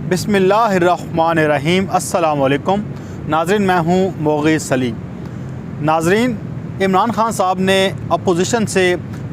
बिस्मिल्लाहिर्रहमानिर्रहीम। अस्सलाम वालेकुम नाज़रीन, मैं हूँ मोग़ीज़ सलीम। नाज़रीन, इमरान ख़ान साहब ने अपोजिशन से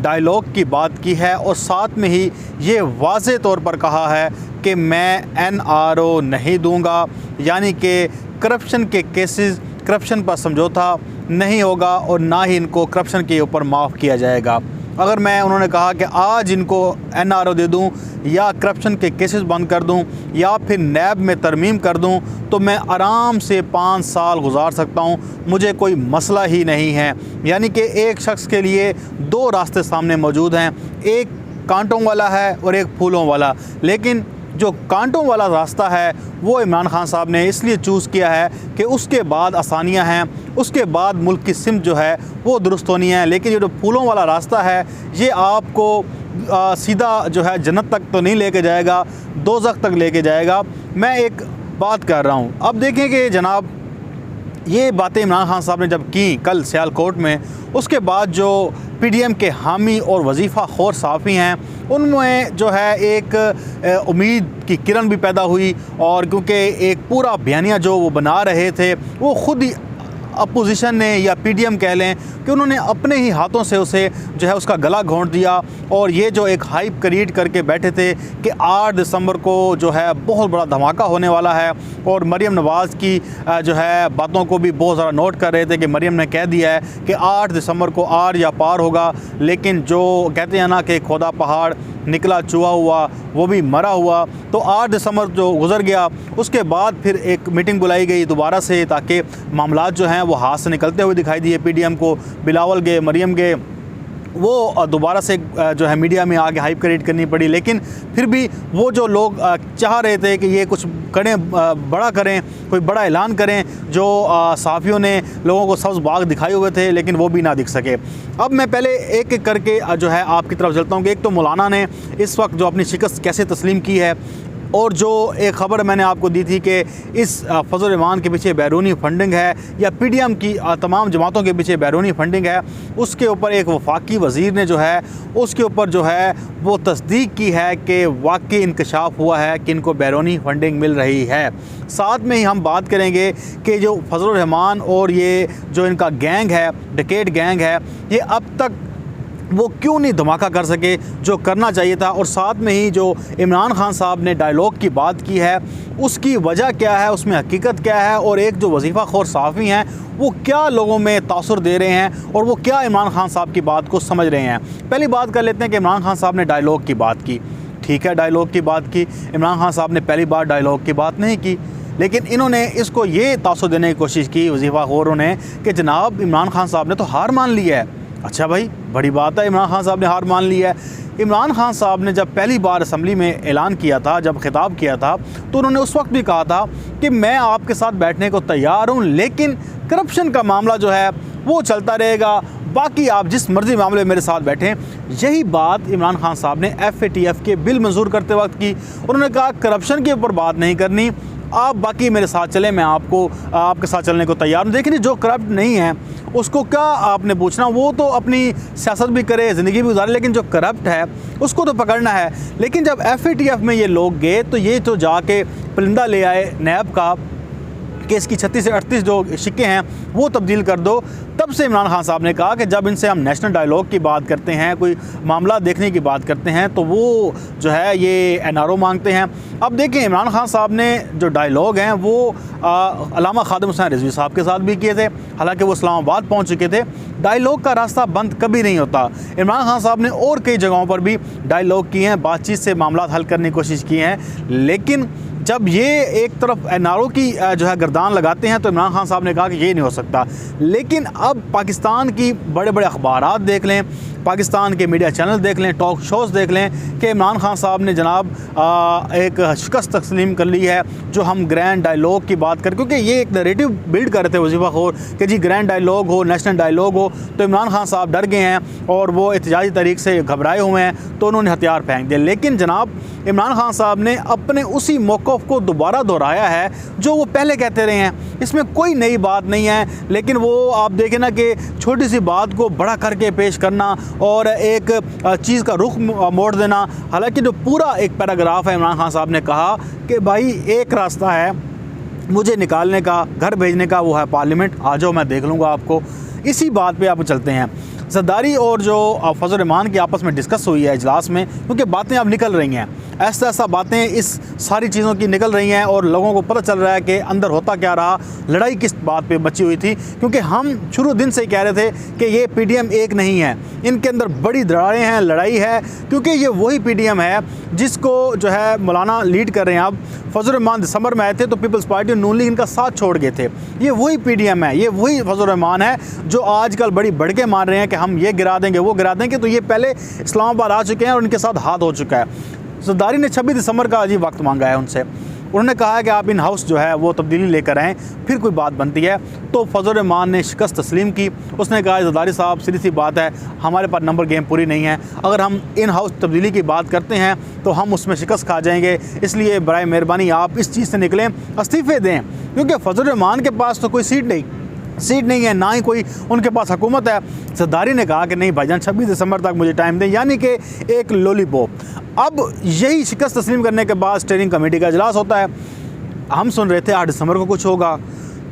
डायलॉग की बात की है और साथ में ही ये वाज़े तौर पर कहा है कि मैं NRO नहीं दूँगा, यानी कि करप्शन के केसेस, करप्शन पर समझौता नहीं होगा और ना ही इनको करप्शन के ऊपर माफ़ किया जाएगा। अगर मैं उन्होंने कहा कि आज इनको NRO दे दूं या करप्शन के केसेस बंद कर दूं या फिर नैब में तरमीम कर दूं तो मैं आराम से 5 साल गुजार सकता हूं, मुझे कोई मसला ही नहीं है। यानी कि एक शख्स के लिए 2 रास्ते सामने मौजूद हैं, एक कांटों वाला है और एक फूलों वाला। लेकिन जो कांटों वाला रास्ता है वो इमरान ख़ान साहब ने इसलिए चूज़ किया है कि उसके बाद आसानियां हैं, उसके बाद मुल्क की सिमत जो है वो दुरुस्त होनी है। लेकिन ये जो फूलों वाला रास्ता है ये आपको सीधा जो है जन्नत तक तो नहीं लेके जाएगा, दोज़ख तक लेके जाएगा। मैं एक बात कर रहा हूँ, अब देखें कि जनाब ये बातें इमरान ख़ान साहब ने जब की कल सियालकोट में, उसके बाद जो PDM के हामी और वजीफ़ा खोर सहाफ़ी हैं उनमें जो है एक उम्मीद की किरण भी पैदा हुई। और क्योंकि एक पूरा बयानिया जो वो बना रहे थे वो ख़ुद ही अपोजिशन ने या PDM कह लें कि उन्होंने अपने ही हाथों से उसे जो है उसका गला घोंट दिया। और ये जो एक हाइप क्रिएट करके बैठे थे कि 8 दिसंबर को जो है बहुत बड़ा धमाका होने वाला है, और मरीम नवाज़ की जो है बातों को भी बहुत ज़्यादा नोट कर रहे थे कि मरीम ने कह दिया है कि 8 दिसंबर को आर या पार होगा। लेकिन जो कहते हैं ना कि खोदा पहाड़ निकला चूहा हुआ, वो भी मरा हुआ। तो 8 दिसंबर जो गुजर गया उसके बाद फिर एक मीटिंग बुलाई गई दोबारा से, ताकि मामलात जो हैं वो हाथ से निकलते हुए दिखाई दिए PDM को। बिलावल गए, मरीम गए, वो दोबारा से जो है मीडिया में आके हाइप क्रिएट करनी पड़ी। लेकिन फिर भी वो जो लोग चाह रहे थे कि ये कुछ करें, बड़ा करें, कोई बड़ा ऐलान करें, जो सहाफ़ियों ने लोगों को सब्ज़ बाग दिखाए हुए थे, लेकिन वो भी ना दिख सके। अब मैं पहले एक एक करके जो है आपकी तरफ चलता हूँ कि एक तो मौलाना ने इस वक्त जो अपनी शिकस्त कैसे तस्लीम की है, और जो एक ख़बर मैंने आपको दी थी कि इस फजल रहमान के पीछे बैरूनी फंडिंग है या PDM की तमाम जमातों के पीछे बैरूनी फंडिंग है, उसके ऊपर एक वफाकी वज़ीर ने जो है उसके ऊपर जो है वो तस्दीक की है कि वाकई इंकशाफ हुआ है कि इनको बैरूनी फंडिंग मिल रही है। साथ में ही हम बात करेंगे कि जो फजल रहमान और ये जो इनका गैंग है, डकैत गैंग है, ये अब तक वो क्यों नहीं धमाका कर सके जो करना चाहिए था। और साथ में ही जो इमरान ख़ान साहब ने डायलॉग की बात की है उसकी वजह क्या है, उसमें हकीकत क्या है, और एक जो वजीफ़ा खोर सहाफ़ी हैं वो क्या लोगों में तासुर दे रहे हैं और वो क्या इमरान ख़ान साहब की बात को समझ रहे हैं। पहली बात कर लेते हैं कि इमरान ख़ान साहब ने डायलॉग की बात की, ठीक है, डायलॉग की बात की। इमरान ख़ान साहब ने पहली बार डायलॉग की बात नहीं की, लेकिन इन्होंने इसको ये तासुर देने की कोशिश की वजीफ़ा खोरों ने कि जनाब इमरान ख़ान साहब ने तो हार मान ली है। अच्छा भाई, बड़ी बात है, इमरान ख़ान साहब ने हार मान ली है। इमरान ख़ान साहब ने जब पहली बार असम्बली में ऐलान किया था, जब खिताब किया था, तो उन्होंने उस वक्त भी कहा था कि मैं आपके साथ बैठने को तैयार हूँ, लेकिन करप्शन का मामला जो है वो चलता रहेगा, बाकी आप जिस मर्ज़ी मामले में मेरे साथ बैठें। यही बात इमरान ख़ान साहब ने FATF के बिल मंजूर करते वक्त की। उन्होंने कहा करप्शन के ऊपर बात नहीं करनी, आप बाकी मेरे साथ चलें, मैं आपके साथ चलने को तैयार हूँ। देखिए, जो करप्ट नहीं है उसको क्या आपने पूछना, वो तो अपनी सियासत भी करे, ज़िंदगी भी गुजारे, लेकिन जो करप्ट है उसको तो पकड़ना है। लेकिन जब FATF में ये लोग गए तो ये तो जाके परिंदा ले आए नैब का कि इसकी 36 से 38 जो शिक्के हैं वो तब्दील कर दो। तब से इमरान ख़ान साहब ने कहा कि जब इनसे हम नेशनल डायलॉग की बात करते हैं, कोई मामला देखने की बात करते हैं, तो वो जो है ये NRO मांगते हैं। अब देखें, इमरान ख़ान साहब ने जो डायलॉग हैं वो अल्लामा खादिम हुसैन रिजवी साहब के साथ भी किए थे, हालांकि वो इस्लामाबाद पहुंच चुके थे। डायलॉग का रास्ता बंद कभी नहीं होता। इमरान ख़ान साहब ने और कई जगहों पर भी डायलॉग किए हैं, बातचीत से मामला हल करने की कोशिश की हैं, लेकिन जब ये एक तरफ NRO की जो है गर्दान लगाते हैं तो इमरान ख़ान साहब ने कहा कि ये नहीं हो सकता। लेकिन अब पाकिस्तान की बड़े बड़े अखबारात देख लें, पाकिस्तान के मीडिया चैनल देख लें, टॉक शोज़ देख लें कि इमरान ख़ान साहब ने जनाब एक शिकस्त तस्लीम कर ली है। जो हम ग्रैंड डायलॉग की बात करें, क्योंकि ये एक नैरेटिव बिल्ड कर रहे थे वजीफ़ा खोर कि जी ग्रैंड डायलॉग हो, नेशनल डायलॉग हो, तो इमरान ख़ान साहब डर गए हैं और वो एहतजाजी तरीक़ से घबराए हुए हैं, तो उन्होंने हथियार फेंक दिए। लेकिन जनाब इमरान ख़ान साहब ने अपने उसी मौक़िफ़ को दोबारा दोहराया है जो वो पहले कहते रहे हैं, इसमें कोई नई बात नहीं है। लेकिन वो आप देखें ना कि छोटी सी बात को बड़ा करके पेश करना और एक चीज़ का रुख मोड़ देना। हालांकि जो पूरा एक पैराग्राफ है इमरान खान साहब ने कहा कि भाई एक रास्ता है मुझे निकालने का, घर भेजने का, वो है पार्लियामेंट, आ जाओ मैं देख लूँगा आपको। इसी बात पे आप चलते हैं। ज़रदारी और जो फजल रहमान की आपस में डिस्कस हुई है इजलास में, क्योंकि बातें अब निकल रही हैं, ऐसा बातें इस सारी चीज़ों की निकल रही हैं और लोगों को पता चल रहा है कि अंदर होता क्या रहा, लड़ाई किस बात पे मची हुई थी। क्योंकि हम शुरू दिन से ही कह रहे थे कि ये PDM एक नहीं है, इनके अंदर बड़ी दरारें हैं, लड़ाई है। क्योंकि ये वही PDM है जिसको जो है मौलाना लीड कर रहे हैं। अब फजल रहमान दिसंबर में आए थे तो पीपल्स पार्टी नून लीग इनका साथ छोड़ गए थे। ये वही PDM है, ये वही फजल रहमान है जो आजकल बड़ी बढ़के मार रहे हैं कि हम ये गिरा देंगे, वो गिरा देंगे। तो ये पहले इस्लामाबाद आ चुके हैं और उनके साथ हाथ हो चुका है। ज़रदारी ने 26 दिसंबर का अजीब वक्त मांगा है उनसे। उन्होंने कहा है कि आप इन हाउस जो है वो तब्दीली लेकर आएँ, फिर कोई बात बनती है। तो फजल रहमान ने शिकस्त तस्लीम की। उसने कहा ज़रदारी साहब सीधी सी बात है, हमारे पास नंबर गेम पूरी नहीं है, अगर हम इन हाउस तब्दीली की बात करते हैं तो हम उसमें शिकस्त खा जाएंगे, इसलिए बराए मेहरबानी आप इस चीज़ से निकलें, इस्तीफ़े दें। क्योंकि फजल रहमान के पास तो कोई सीट नहीं है, ना ही कोई उनके पास हुकूमत है। ज़रदारी ने कहा कि नहीं भाईजान 26 दिसंबर तक मुझे टाइम दें, यानी कि एक लॉलीपॉप। अब यही शिकस्त तस्लीम करने के बाद स्टीयरिंग कमेटी का इजलास होता है। हम सुन रहे थे 8 दिसंबर को कुछ होगा,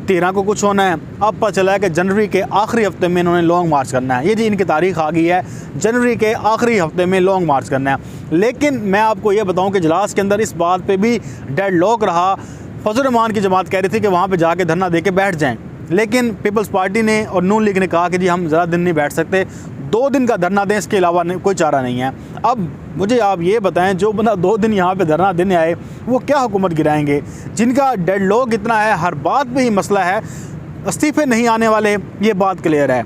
13 को कुछ होना है। अब पता चला है कि जनवरी के आखिरी हफ्ते में इन्होंने लॉन्ग मार्च करना है। ये जी इनकी तारीख आ गई है, जनवरी के आखिरी हफ्ते में लॉन्ग मार्च करना है। लेकिन मैं आपको ये बताऊँ कि इजलास के अंदर इस बात पर भी डेडलॉक रहा। फजल रहमान की जमात कह रही थी कि वहाँ पर जाके धरना दे के बैठ जाएँ, लेकिन पीपल्स पार्टी ने और नून लीग ने कहा कि जी हम ज़्यादा दिन नहीं बैठ सकते, 2 दिन का धरना दें, इसके अलावा कोई चारा नहीं है। अब मुझे आप ये बताएं, जो बंदा 2 दिन यहाँ पे धरना देने आए वो क्या हुकूमत गिराएंगे? जिनका डेडलॉक इतना है, हर बात पे ही मसला है, इस्तीफ़े नहीं आने वाले, ये बात क्लियर है।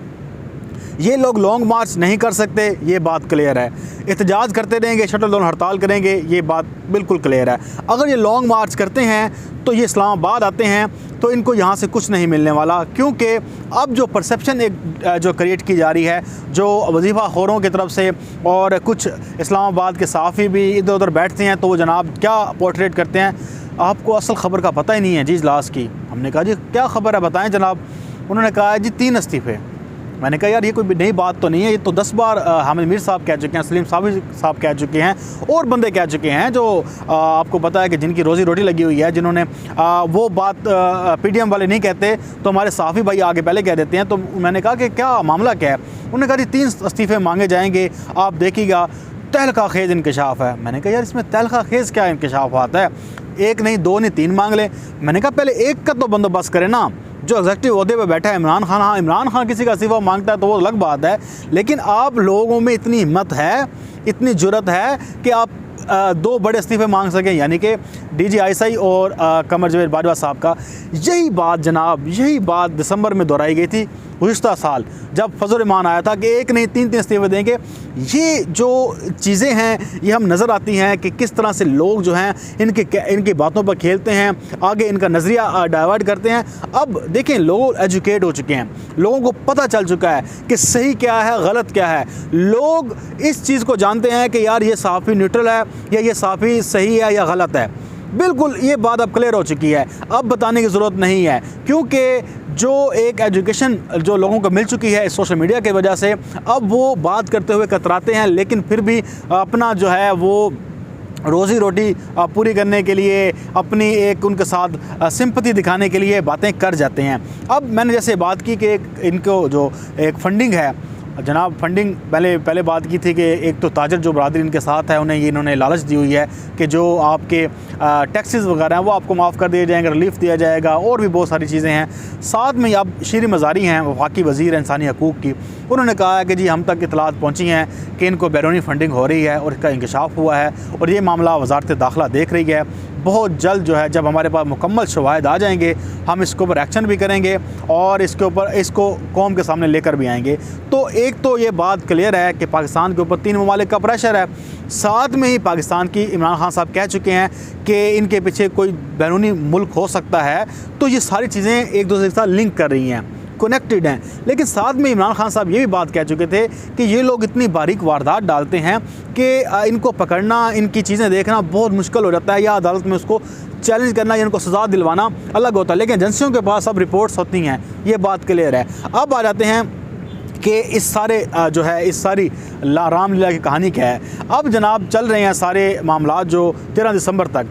ये लोग लॉन्ग मार्च नहीं कर सकते, ये बात क्लियर है। एहतजाज करते रहेंगे, शटल डाउन हड़ताल करेंगे, ये बात बिल्कुल क्लियर है। अगर ये लॉन्ग मार्च करते हैं तो ये इस्लामाबाद आते हैं तो इनको यहाँ से कुछ नहीं मिलने वाला। क्योंकि अब जो परसेप्शन एक जो क्रिएट की जा रही है, जो वजीफ़ा खोरों की तरफ से, और कुछ इस्लामाबाद के सहाफ़ी भी इधर उधर बैठते हैं तो वो जनाब क्या पोर्ट्रेट करते हैं, आपको असल ख़बर का पता ही नहीं है जी इजलास की। हमने कहा जी क्या ख़बर है बताएं जनाब। उन्होंने कहा जी 3 इस्तीफ़े। मैंने कहा यार ये कोई नई बात तो नहीं है, ये तो 10 बार हामिद मीर साहब कह चुके हैं, सलीम साहब कह चुके हैं, और बंदे कह चुके हैं जो आपको पता है कि जिनकी रोज़ी रोटी लगी हुई है, जिन्होंने वो बात PDM वाले नहीं कहते तो हमारे सहाफ़ी भाई आगे पहले कह देते हैं। तो मैंने कहा कि क्या मामला क्या है? उन्होंने कहा जी 3 इस्तीफ़े मांगे जाएंगे, आप देखिएगा तहलका खेज़ इंकशाफ है। मैंने कहा यार इसमें तहलका खेज़ क्या इंकशाफ आता है? 1 नहीं 2 नहीं 3 मांग लें। मैंने कहा पहले 1 का तो बंदोबस्त करें ना। जो एग्जेक्टिव ओहदे पे बैठा है इमरान खान, हाँ इमरान खान किसी का इस्तीफ़ा मांगता है तो वो अलग बात है, लेकिन आप लोगों में इतनी हिम्मत है, इतनी जुर्रत है कि आप 2 बड़े इस्तीफ़े मांग सकें, यानी कि DG ISI और कमर जवेद बाजवा साहब का। यही बात जनाब, यही बात दिसंबर में दोहराई गई थी गुज़िश्ता साल जब फजल रहमान आया था कि 1 नहीं 3 इस्तीफ़े देंगे। ये जो चीज़ें हैं ये हम नज़र आती हैं कि किस तरह से लोग जो हैं इनकी बातों पर खेलते हैं, आगे इनका नज़रिया डाइवर्ट करते हैं। अब देखें लोग एजुकेट हो चुके हैं, लोगों को पता चल चुका है कि सही क्या है गलत क्या है। लोग इस चीज़ को जानते हैं कि यार ये सहाफ़ी न्यूट्रल है या ये सहाफ़ी सही है या गलत है। बिल्कुल ये बात अब क्लियर हो चुकी है, अब बताने की ज़रूरत नहीं है। क्योंकि जो एक एजुकेशन जो लोगों को मिल चुकी है इस सोशल मीडिया की वजह से, अब वो बात करते हुए कतराते हैं, लेकिन फिर भी अपना जो है वो रोज़ी रोटी पूरी करने के लिए, अपनी एक उनके साथ सिंपैथी दिखाने के लिए बातें कर जाते हैं। अब मैंने जैसे बात की कि इनको जो एक फंडिंग है जनाब, फंडिंग पहले बात की थी कि एक तो ताजर जो बरादरी इनके साथ है उन्हें इन्होंने लालच दी हुई है कि जो आपके टैक्सेस वगैरह हैं वो आपको माफ़ कर दिए जाएंगे, रिलीफ दिया जाएगा, और भी बहुत सारी चीज़ें हैं। साथ में अब शीरी मज़ारी हैं वफाकी वज़ीर इंसानी हकूक़ की, उन्होंने कहा है कि जी हम तक इतलात पहुँची हैं कि इनको बैरूनी फ़ंडिंग हो रही है और इसका इंकशाफ हुआ है, और ये मामला वज़ारत दाखिला देख रही है। बहुत जल्द जो है जब हमारे पास मुकम्मल शवाहिद आ जाएंगे हम इसके ऊपर एक्शन भी करेंगे और इसको कौम के सामने लेकर भी आएंगे। तो एक तो ये बात क्लियर है कि पाकिस्तान के ऊपर 3 ममालिक का प्रेशर है। साथ में ही पाकिस्तान की इमरान खान साहब कह चुके हैं कि इनके पीछे कोई बैरूनी मुल्क हो सकता है। तो ये सारी चीज़ें एक दूसरे के साथ लिंक कर रही हैं, कनेक्टेड हैं। लेकिन साथ में इमरान खान साहब ये भी बात कह चुके थे कि ये लोग इतनी बारीक वारदात डालते हैं कि इनको पकड़ना, इनकी चीज़ें देखना बहुत मुश्किल हो जाता है, या अदालत में उसको चैलेंज करना या इनको सज़ा दिलवाना अलग होता है। लेकिन एजेंसियों के पास अब रिपोर्ट्स होती हैं, ये बात क्लियर है। अब आ जाते हैं कि इस सारे जो है इस सारी रामलीला की कहानी क्या है। अब जनाब चल रहे हैं सारे मामला जो 13 दिसंबर तक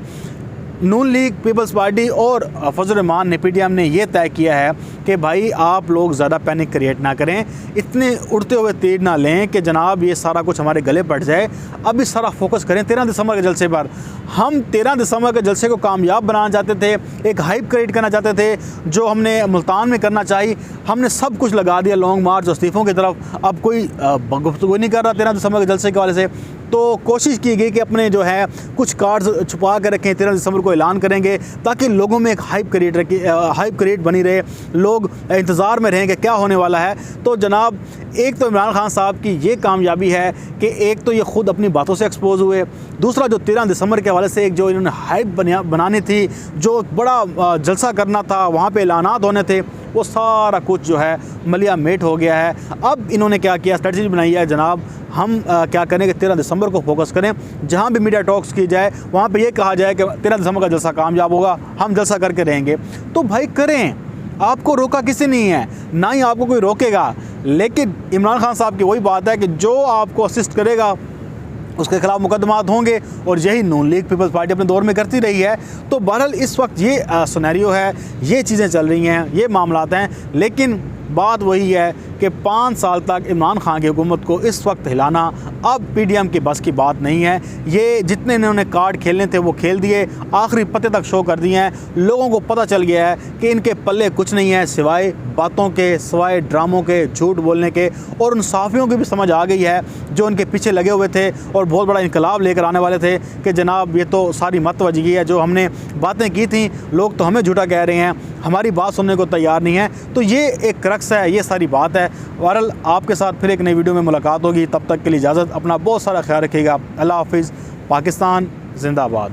नून लीग, पीपल्स पार्टी और फजल रहमान ने PTM ने ये तय किया है कि भाई आप लोग ज़्यादा पैनिक क्रिएट ना करें, इतने उड़ते हुए तीर ना लें कि जनाब ये सारा कुछ हमारे गले पड़ जाए। अब इस सारा फोकस करें 13 दिसंबर के जलसे पर। हम 13 दिसंबर के जलसे को कामयाब बनाना चाहते थे, एक हाइप क्रिएट करना चाहते थे जो हमने मुल्तान में करना चाहिए। हमने सब कुछ लगा दिया लॉन्ग मार्च और इस्तीफ़ों की तरफ। अब कोई गुफ्तगू नहीं कर रहा 13 दिसंबर के जलसे के हवाले से। तो कोशिश की गई कि अपने जो है कुछ कार्ड्स छुपा के रखें, 13 दिसंबर को ऐलान करेंगे ताकि लोगों में एक हाइप क्रिएट बनी रहे, लोग इंतज़ार में रहें कि क्या होने वाला है। तो जनाब एक तो इमरान खान साहब की ये कामयाबी है कि एक तो ये ख़ुद अपनी बातों से एक्सपोज हुए, दूसरा जो 13 दिसंबर के हवाले से एक जो इन्होंने हाइप बनानी थी, जो बड़ा जलसा करना था, वहाँ पे ऐलानात होने थे, वो सारा कुछ जो है मलिया मेट हो गया है। अब इन्होंने क्या किया, स्ट्रेटजी बनाई है जनाब, हम क्या करें कि 13 दिसंबर को फोकस करें। जहाँ भी मीडिया टॉक्स की जाए वहाँ पे ये कहा जाए कि 13 दिसंबर का जलसा कामयाब होगा, हम जलसा करके रहेंगे। तो भाई करें, आपको रोका किसी नहीं है, ना ही आपको कोई रोकेगा। लेकिन इमरान खान साहब की वही बात है कि जो आपको असिस्ट करेगा उसके खिलाफ मुकदमात होंगे, और यही नून लीग पीपल्स पार्टी अपने दौर में करती रही है। तो बहरहाल इस वक्त ये सिनेरियो है, ये चीज़ें चल रही हैं, ये मामलात हैं। लेकिन बात वही है कि 5 साल तक इमरान खान की हुकूमत को इस वक्त हिलाना अब PTM की बस की बात नहीं है। ये जितने इन्होंने कार्ड खेलने थे वो खेल दिए, आखिरी पत्ते तक शो कर दिए हैं। लोगों को पता चल गया है कि इनके पल्ले कुछ नहीं है सिवाय बातों के, सिवाय ड्रामों के, झूठ बोलने के। और उन साफ़ियों की भी समझ आ गई है जो उनके पीछे लगे हुए थे और बहुत बड़ा इनकलाब लेकर आने वाले थे कि जनाब ये तो सारी मतवजगी है, जो हमने बातें की थी लोग तो हमें झूठा कह रहे हैं, हमारी बात सुनने को तैयार नहीं है। तो ये एक क्रक्स है, ये सारी बात है। बहरहाल आपके साथ फिर एक नई वीडियो में मुलाकात होगी, तब तक के लिए इजाज़त, अपना बहुत सारा ख्याल रखिएगा। अल्लाह हाफिज़। पाकिस्तान जिंदाबाद।